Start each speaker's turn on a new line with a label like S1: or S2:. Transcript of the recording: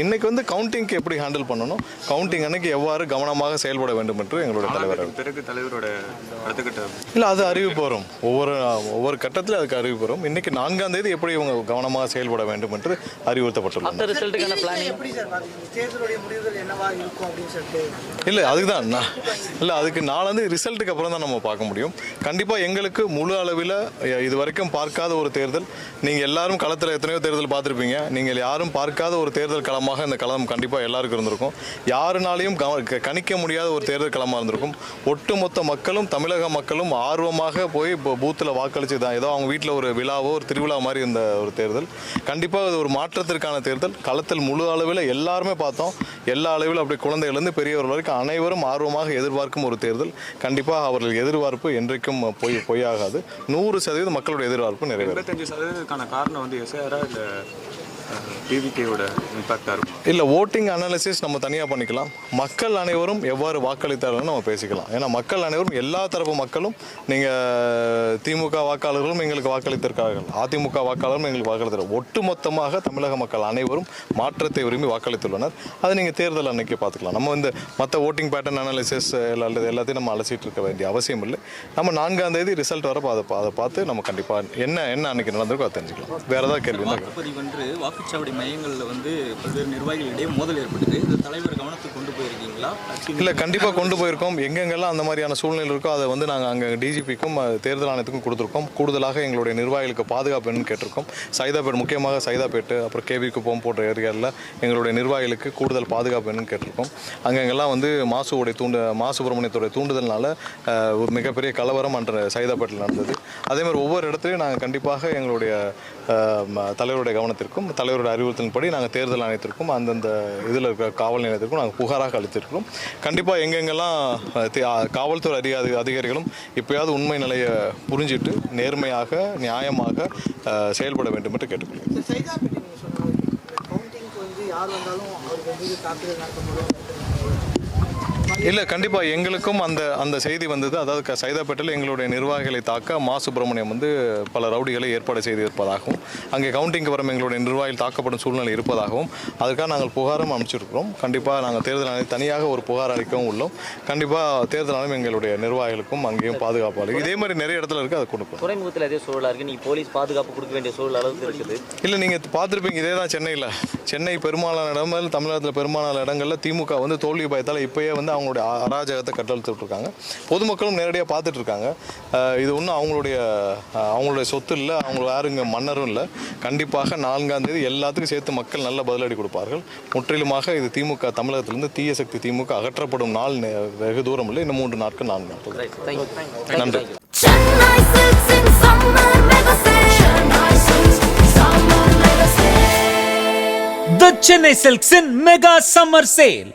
S1: இன்றைக்கி வந்து கவுண்டிங்க்கு எப்படி ஹேண்டில் பண்ணணும், கவுண்டிங் அன்னைக்கு எவ்வாறு கவனமாக செயல்பட வேண்டும் என்று எங்களுடைய தலைவர்
S2: பிறகு தலைவரோட அடுத்த கட்ட
S1: இல்லை அது அறிவிப்பு வரும். ஒவ்வொரு கட்டத்தில் அதுக்கு அறிவிப்பு வரும். இன்றைக்கி 4ஆம் தேதி எப்படி இவங்க கவனமாக செயல்பட வேண்டும் என்று அறிவுறுத்தப்பட்டுள்ளது. இல்லை அதுதான் இல்லை அதுக்கு 4ஆம் தேதி ரிசல்ட்டுக்கு அப்புறம் தான் நம்ம பார்க்க முடியும். கண்டிப்பாக எங்களுக்கு முழு அளவில் இது வரைக்கும் பார்க்காத ஒரு தேர்தல். நீங்கள் எல்லாரும் களத்தில் எத்தனையோ தேர்தல் பார்த்துருப்பீங்க. நீங்கள் யாரும் பார்க்காத ஒரு தேர்தல் களமாக இந்த களம் கண்டிப்பாக எல்லாருக்கும் இருந்திருக்கும். யாருனாலையும் கணிக்க முடியாத ஒரு தேர்தல் களமாக இருந்திருக்கும். ஒட்டுமொத்த மக்களும் தமிழக மக்களும் ஆர்வமாக போய் இப்போ பூத்தில் வாக்களித்து தான் ஏதோ அவங்க வீட்டில் ஒரு விழாவோ ஒரு திருவிழா மாதிரி இருந்த ஒரு தேர்தல். கண்டிப்பாக இது ஒரு மாற்றத்திற்கான தேர்தல். களத்தில் முழு அளவில் எல்லாருமே பார்த்தோம். எல்லா அளவில் அப்படி குழந்தைகள்லேருந்து பெரியவர்கள் வரைக்கும் அனைவரும் ஆர்வமாக எதிர்பார்க்கும் ஒரு தேர்தல். கண்டிப்பாக அவர்கள் எதிர்பார்ப்பு என்றைக்கும் பொய்யாகாது. 100% மக்களுடைய எதிர்பார்ப்பு நிறைவேறும்.
S2: 85% காரணம் வந்து எஸ்ஐஆரா இல்லை டிவிகேயோட இம்பாக்டாக இருக்கும்.
S1: இல்லை ஓட்டிங் அனாலிசிஸ் நம்ம தனியாக பண்ணிக்கலாம். மக்கள் அனைவரும் எவ்வாறு வாக்களித்தார்கள் நம்ம பேசிக்கலாம். ஏன்னா மக்கள் அனைவரும் எல்லா தரப்பு மக்களும் நீங்கள் திமுக வாக்காளர்களும் எங்களுக்கு வாக்களித்திருக்கார்கள், அதிமுக வாக்காளரும் எங்களுக்கு வாக்களித்தார்கள். ஒட்டுமொத்தமாக தமிழக மக்கள் அனைவரும் மாற்றத்தை விரும்பி வாக்களித்துள்ளனர். அதை நீங்கள் தேர்தல் அன்னைக்கு பார்த்துக்கலாம். நம்ம இந்த மற்ற ஓட்டிங் பேட்டர்ன் அனாலிசிஸ் எல்லாத்தையும் நம்ம அலசிட்டு இருக்க வேண்டிய அவசியம் இல்லை. நம்ம 4ஆம் தேதி ரிசல்ட் வரப்போ அதை பார்த்து நம்ம கண்டிப்பாக என்ன அன்னைக்கு நடந்திருக்கோ அதை தெரிஞ்சுக்கலாம். வேறு ஏதாவது கேள்வி
S3: வாக்குச்சாவடி மையங்களில் வந்து பல்வேறு நிர்வாகிகளிடையே மோதல் ஏற்பட்டது. இந்த தலைவர் கவனத்துக்கு கொண்டு போயிருக்கீங்களா?
S1: இல்லை கண்டிப்பாக கொண்டு போயிருக்கோம். எங்கெங்கெல்லாம் அந்த மாதிரியான சூழ்நிலை இருக்கோ அதை வந்து நாங்கள் அங்கே டிஜிபிக்கும் தேர்தல் ஆணையத்துக்கும் கொடுத்துருக்கோம். கூடுதலாக எங்களுடைய நிர்வாகிகளுக்கு பாதுகாப்பு என்னன்னு கேட்டிருக்கோம். சைதாப்பேட் முக்கியமாக சைதாப்பேட்டு அப்புறம் கேவி குப்பம் போன்ற ஏரியாவில் எங்களுடைய நிர்வாகிகளுக்கு கூடுதல் பாதுகாப்பு என்னன்னு கேட்டிருக்கோம். அங்கெங்கெல்லாம் வந்து மா சுப்பிரமணியத்தோடைய தூண்டுதல்னால மிகப்பெரிய கலவரம் அன்ற சைதாப்பேட்டில் நடந்தது. அதேமாதிரி ஒவ்வொரு இடத்துலையும் நாங்கள் கண்டிப்பாக எங்களுடைய தலைவருடைய கவனத்திற்கும் தலைவருடைய அறிவுறுத்தலின்படி நாங்கள் தேர்தல் ஆணையத்திற்கும் அந்தந்த இதில் இருக்கிற காவல் நிலையத்திற்கும் நாங்கள் புகாராக அளித்திருக்கிறோம். கண்டிப்பாக எங்கெங்கெல்லாம் காவல்துறை அதிகாரிகளும் இப்போயாவது உண்மை நிலையை புரிஞ்சிட்டு நேர்மையாக நியாயமாக செயல்பட வேண்டும் என்று கேட்டுக்கொள்கிறேன். இல்லை கண்டிப்பாக எங்களுக்கும் அந்த செய்தி வந்தது. அதாவது சைதாப்பேட்டில் எங்களுடைய நிர்வாகிகளை தாக்க மா சுப்பிரமணியம் வந்து பல ரவுடிகளை ஏற்பாடு செய்திருப்பதாகவும் அங்கே கவுண்டிங்கு வரும் எங்களுடைய நிர்வாகிகள் தாக்கப்படும் சூழ்நிலை இருப்பதாகவும் அதற்காக நாங்கள் புகாரும் அமைச்சிருக்கிறோம். கண்டிப்பாக நாங்கள் தேர்தல் ஆணையம் தனியாக ஒரு புகார் அளிக்கவும் உள்ளோம். கண்டிப்பாக தேர்தல் ஆணையம் எங்களுடைய நிர்வாகிகளுக்கும் அங்கேயும் பாதுகாப்பு அளிக்கும். இதே மாதிரி நிறைய இடத்துல இருக்குது, அதை கொடுக்கும்.
S4: துறைமுகத்தில் அதே சூழலாக இருக்குது. நீங்கள் போலீஸ் பாதுகாப்பு கொடுக்க வேண்டிய சூழல் அளவுக்கு இருக்குது.
S1: இல்லை நீங்கள் பார்த்துருப்பீங்க, இதே தான் சென்னை பெரும்பாலான இடங்கள் தமிழகத்தில் பெரும்பாலான இடங்களில் திமுக வந்து தோல்வி பயத்தால் இப்போயே வந்து அவங்களுடைய அராஜகத்தை கட்டழுத்துட்டு இருக்காங்க. பொதுமக்களும் நேரடியாக பார்த்துட்டு இருக்காங்க. இது ஒன்றும் அவங்களுடைய சொத்து இல்லை, அவங்க யாருங்க மன்னரும் இல்லை. கண்டிப்பாக 4ஆம் தேதி எல்லாத்துக்கும் சேர்த்து மக்கள் நல்ல பதிலடி கொடுப்பார்கள். முற்றிலுமாக இது திமுக தமிழகத்திலிருந்து தீய சக்தி திமுக அகற்றப்படும் நாள் வெகு தூரம் இல்லை. இன்னும் 3 நாட்கள் 4 நாட்கள். நன்றி.
S5: The Chennai Silks in Mega Summer Sale.